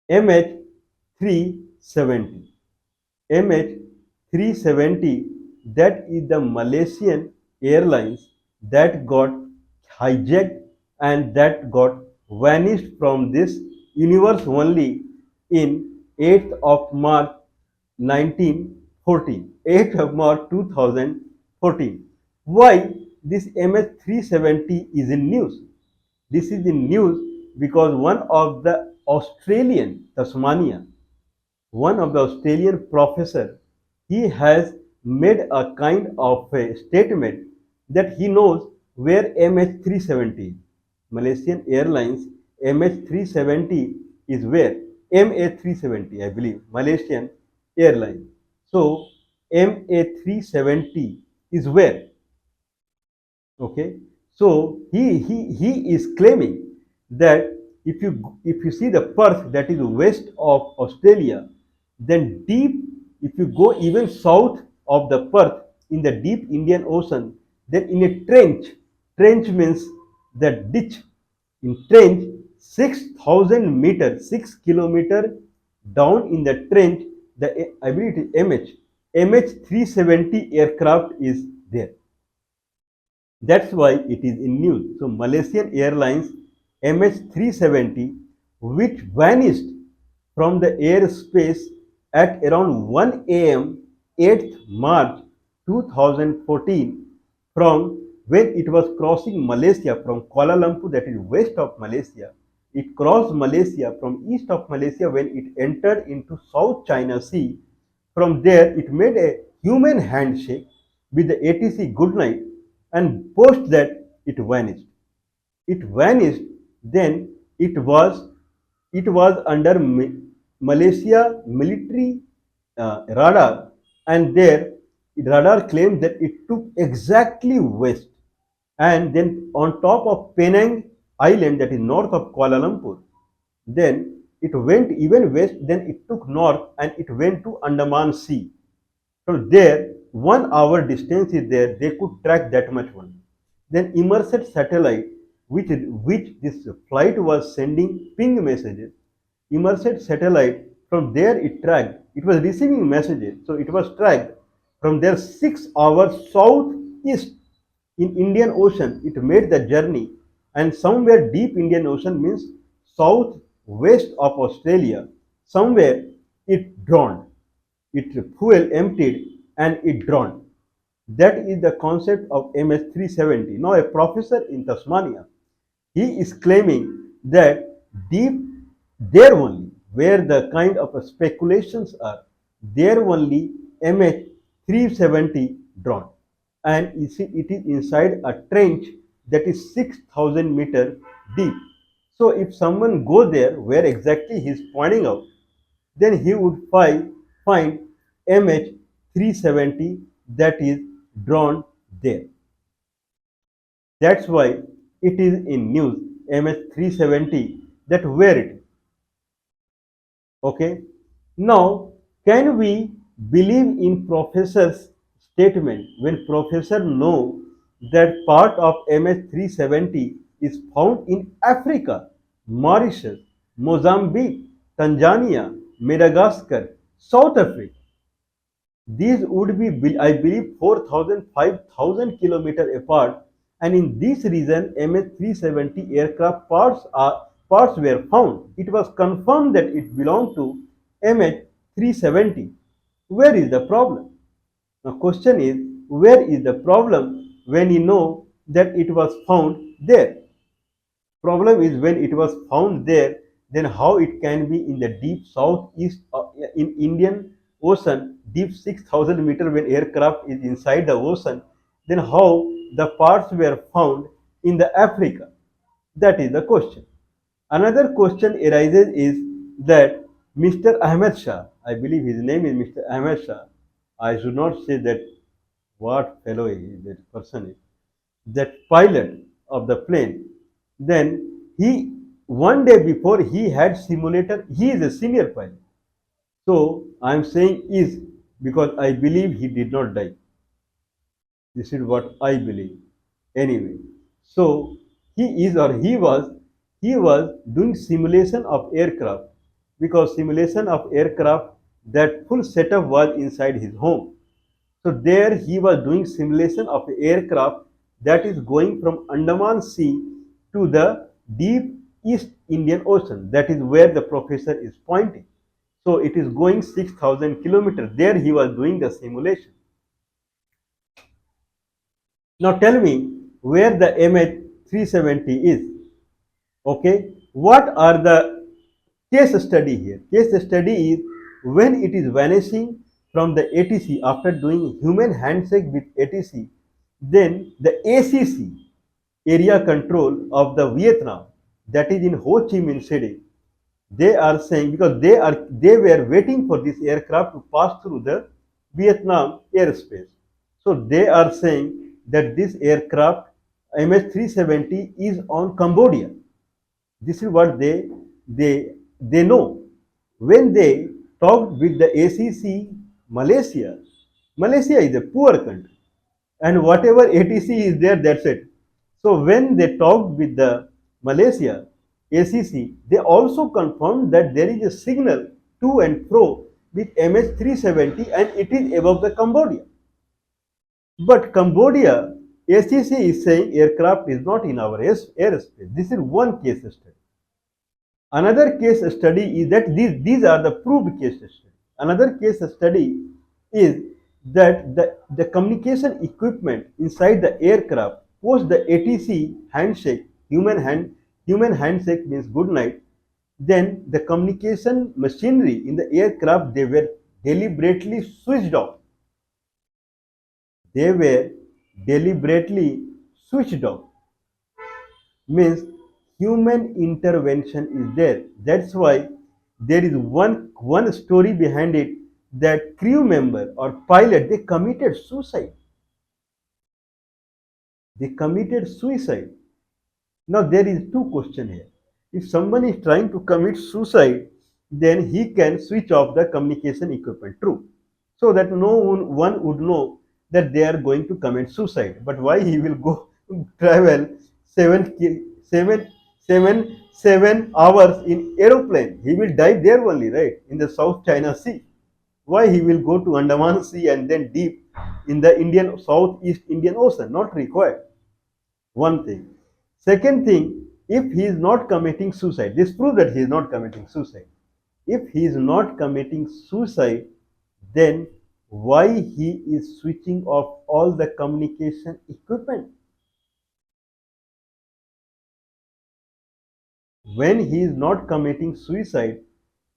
MH370. MH370, that is the Malaysian Airlines that got hijacked and that got vanished from this universe only in 8th of March 1914, 8th of March 2014. Why this MH370 is in news? This is in news because Tasmania, one of the Australian professor, he has made a kind of a statement that he knows where MH370 is. Malaysian Airlines MH370 is where? MA370, I believe, Malaysian Airlines. So MA370 is where? Okay, so he is claiming that if you see the Perth that is west of Australia, then deep, if you go even south of the Perth in the deep Indian Ocean, then in a trench means the ditch, in trench 6,000 meters, 6 kilometer down in the trench, the I believe it is MH370 aircraft is there. That's why it is in news. So Malaysian Airlines MH370, which vanished from the airspace at around 1 a.m. 8th March 2014, from when it was crossing Malaysia from Kuala Lumpur, that is west of Malaysia. It crossed Malaysia from east of Malaysia when it entered into South China Sea. From there, it made a human handshake with the ATC Goodnight, and post that it vanished. It vanished. Then it was under Malaysia military radar, and there radar claimed that it took exactly west, and then on top of Penang Island, that is north of Kuala Lumpur, then it went even west, then it took north and it went to Andaman Sea. From there, 1 hour distance is there, they could track that much one. Then immersed satellite, which this flight was sending ping messages, immersed satellite, from there it tracked, it was receiving messages, so it was tracked from there 6 hours southeast in Indian Ocean. It made the journey, and somewhere deep Indian Ocean means southwest of Australia, somewhere it drowned. It fuel emptied and it drowned. That is the concept of MS-370. Now, a professor in Tasmania, he is claiming that deep there only, where the kind of speculations are, there only MH370 drawn, and it is inside a trench that is 6,000 meter deep. So if someone go there where exactly he is pointing out, then he would find MH370 that is drawn there. That's why it is in news, MH370, that where it is. Okay. Now, can we believe in professor's statement when professor know that part of MS-370 is found in Africa, Mauritius, Mozambique, Tanzania, Madagascar, South Africa? These would be, I believe, 4,000, 5,000 kilometers apart, and in this region, MS-370 aircraft parts were found. It was confirmed that it belonged to MH370. Where is the problem? The question is, where is the problem when you know that it was found there? Problem is, when it was found there, then how it can be in the deep southeast in Indian Ocean, deep 6,000 meter, when aircraft is inside the ocean, then how the parts were found in the Africa? That is the question. Another question arises is that Mr. Ahmed Shah, I believe his name is Mr. Ahmed Shah. I should not say that what fellow that person is, that pilot of the plane. Then he, one day before, he had simulator. He is a senior pilot. So I am saying is because I believe he did not die. This is what I believe. Anyway, so he is, or he was doing simulation of aircraft. because simulation of aircraft, that full setup was inside his home. So there he was doing simulation of aircraft that is going from Andaman Sea to the deep East Indian Ocean. That is where the professor is pointing. So it is going 6,000 kilometers. There he was doing the simulation. Now tell me where the MH370 is. Okay, what are the case study here? Case study is when it is vanishing from the ATC after doing human handshake with ATC, then the ACC, area control of the Vietnam, that is in Ho Chi Minh City, they are saying, because they were waiting for this aircraft to pass through the Vietnam airspace. So they are saying that this aircraft MH370 is on Cambodia. This is what they know. When they talked with the ACC Malaysia, Malaysia is a poor country, and whatever ATC is there, that's it. So when they talked with the Malaysia ACC, they also confirmed that there is a signal to and fro with MH370 and it is above the Cambodia. But Cambodia ACC is saying aircraft is not in our airspace. This is one case study. Another case study is that these are the proved case study. Another case study is that the communication equipment inside the aircraft post the ATC handshake, human handshake means good night, then the communication machinery in the aircraft, they were deliberately switched off. They were deliberately switched off. Means human intervention is there. That's why there is one story behind it, that crew member or pilot, they committed suicide. They committed suicide. Now there is two questions here. If someone is trying to commit suicide, then he can switch off the communication equipment, true, so that no one would know that they are going to commit suicide. But why he will go travel 7 hours in aeroplane? He will die there only, right, in the South China Sea. Why he will go to Andaman Sea and then deep in the Southeast Indian Ocean? Not required. One thing. Second thing, if he is not committing suicide, this proves that he is not committing suicide. If he is not committing suicide, then why he is switching off all the communication equipment? When he is not committing suicide,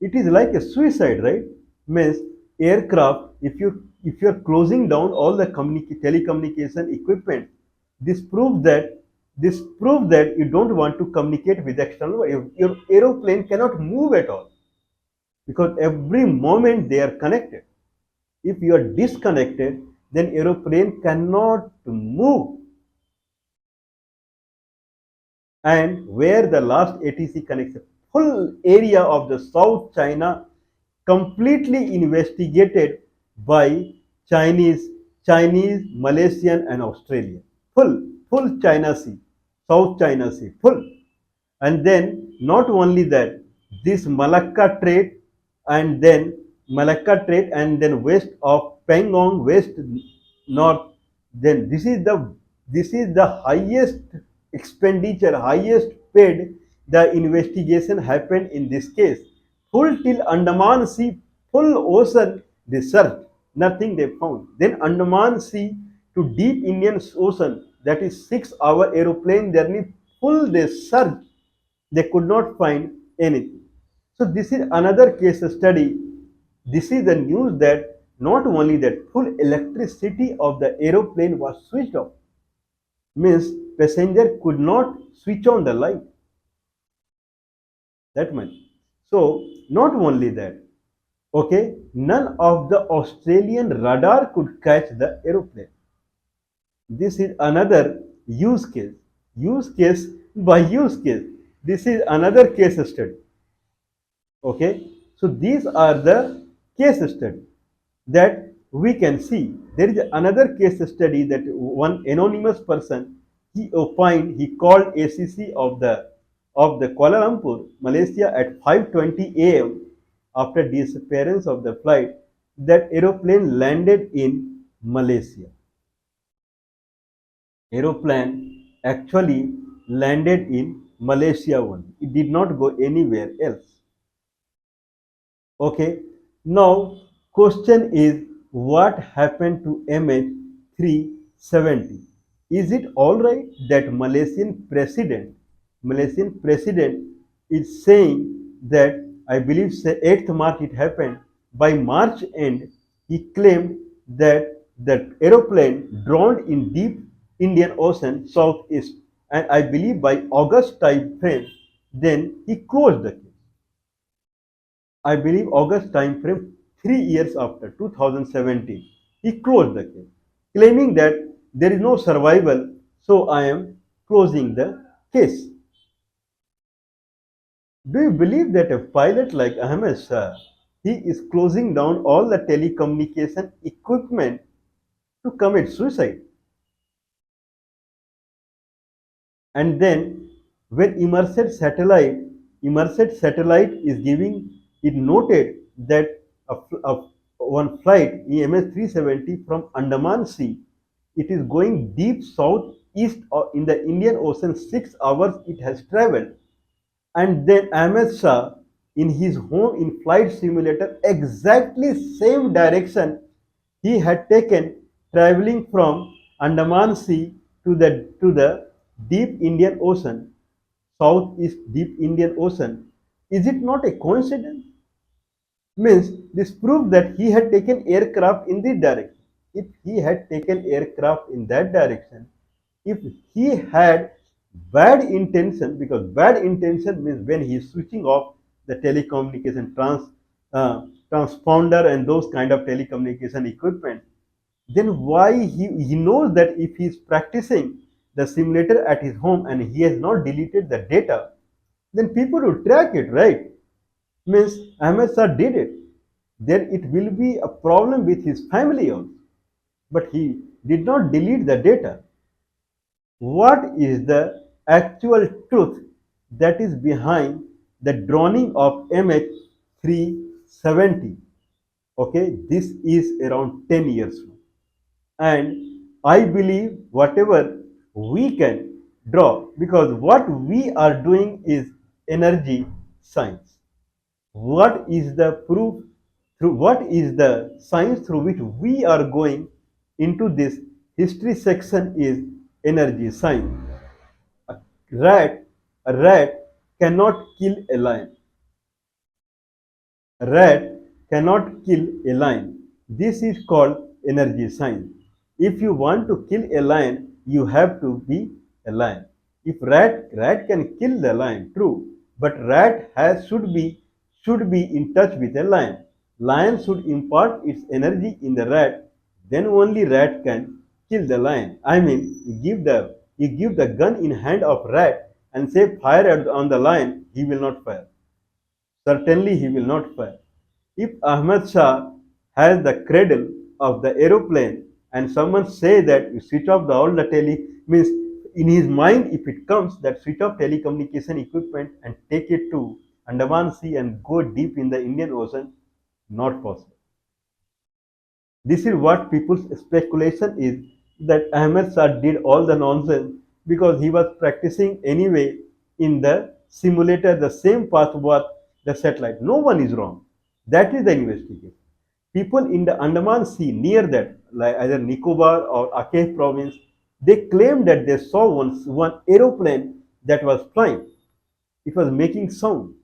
it is like a suicide, right? Means aircraft, if you are closing down all the telecommunication equipment, this proves that you don't want to communicate with external world. Your aeroplane cannot move at all because every moment they are connected. If you are disconnected, then aeroplane cannot move. And where the last ATC connects the full area of the South China, completely investigated by Chinese, Malaysian, and Australian. Full China Sea, South China Sea, full. And then not only that, this Malacca Strait and then west of Pangong, west north, then this is the highest expenditure, highest paid the investigation happened in this case. Full till Andaman Sea, full ocean they searched, nothing they found. Then Andaman Sea to deep Indian Ocean, that is 6 hour aeroplane journey, full they searched, they could not find anything. So this is another case study. This is the news that not only that full electricity of the aeroplane was switched off, means passenger could not switch on the light, that much. So not only that, okay, none of the Australian radar could catch the aeroplane. This is another use case by use case. This is another case study. Okay, so these are the case study that we can see. There is another case study that one anonymous person, he opined, he called ACC of the Kuala Lumpur, Malaysia at 5:20 a.m. after disappearance of the flight, that aeroplane landed in Malaysia. Aeroplane actually landed in Malaysia only. It did not go anywhere else. Okay. Now, question is, what happened to MH370? Is it all right that Malaysian president is saying that, I believe say 8th March it happened. By March end, he claimed that the aeroplane drowned in deep Indian Ocean southeast, and I believe by August time frame, then he closed the case. I believe August time frame, 3 years after 2017, he closed the case, claiming that there is no survival, so I am closing the case. Do you believe that a pilot like Ahmed Shah, he is closing down all the telecommunication equipment to commit suicide? And then when immersed satellite is giving, it noted that one flight EMS-370 from Andaman Sea, it is going deep southeast in the Indian Ocean. 6 hours it has traveled. And then Ahmed Shah, in his home in flight simulator, exactly same direction he had taken, traveling from Andaman Sea to the deep Indian Ocean, southeast deep Indian Ocean. Is it not a coincidence? Means this proves that he had taken aircraft in this direction. If he had taken aircraft in that direction, if he had bad intention, because bad intention means when he is switching off the telecommunication transponder and those kind of telecommunication equipment, then why he knows that if he is practicing the simulator at his home and he has not deleted the data, then people will track it, right? Means Ahmed Shah did it. Then it will be a problem with his family also. But he did not delete the data. What is the actual truth that is behind the drowning of MH370? Okay, this is around 10 years now. And I believe whatever we can draw, because what we are doing is energy science. What is the proof, through what is the science through which we are going into this history section is energy science. A a rat cannot kill a lion. A rat cannot kill a lion. This is called energy science. If you want to kill a lion, you have to be a lion. If rat can kill the lion, true, but rat has should be in touch with a lion. Lion should impart its energy in the rat, then only rat can kill the lion. I mean, you give the gun in hand of rat and say fire on the lion, he will not fire. Certainly he will not fire. If Ahmad Shah has the cradle of the aeroplane and someone say that you switch off the all the means in his mind, if it comes that switch off telecommunication equipment and take it to Andaman Sea and go deep in the Indian Ocean, not possible. This is what people's speculation is, that Ahmed Shah did all the nonsense because he was practicing anyway in the simulator the same path was the satellite. No one is wrong. That is the investigation. People in the Andaman Sea near that, like either Nicobar or Aceh province, they claimed that they saw one aeroplane that was flying. It was making sound.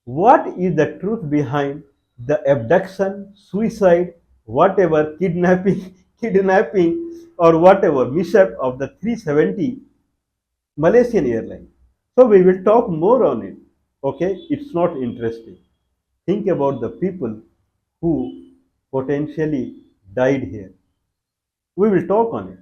What is the truth behind the abduction, suicide, whatever, kidnapping, kidnapping, or whatever mishap of the 370 Malaysian airline? So we will talk more on it. Okay, it's not interesting. Think about the people who potentially died here. We will talk on it.